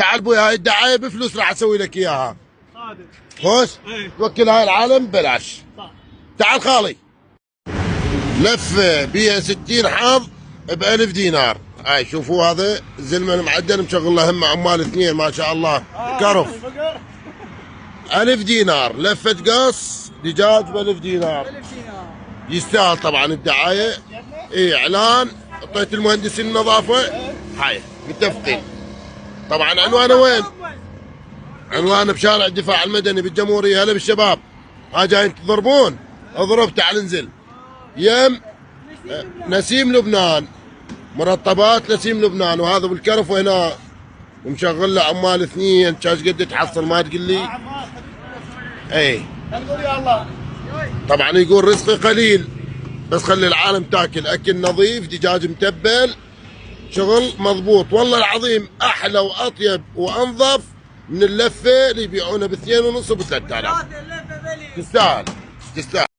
تعال بوي، هاي الدعايه بفلوس راح اسوي لك اياها. صادق. خوش. توكل هاي العالم ببلاش. صح. تعال خالي. لفه بيها 60 حظ ب 1000 دينار. هاي شوفوا هذا الزلمه المعدل مشغل له هم عمال اثنين ما شاء الله كرف. 1000 دينار لفه قص دجاج ب 1000 دينار. 1000 دينار. يستاهل طبعا الدعايه. اي اعلان. اعطيت المهندسين النظافه. هاي متفقين. طبعا عنوانه وين؟ عنوانه بشارع الدفاع المدني بالجمهوريه. هلا بالشباب. ها جايين تضربون؟ اضرب تعال انزل. يم نسيم لبنان. مرطبات نسيم لبنان. وهذا بالكرف وهنا ومشغل له عمال اثنين. كاش قد تحصل ما تقول لي؟ اي نقول يا الله. طبعا يقول رزقي قليل بس خلي العالم تاكل اكل نظيف دجاج متبل شغل مضبوط. والله العظيم احلى واطيب وانظف من اللفه اللي يبيعونها ب2.5 وب3000. تستاهل. تستاهل.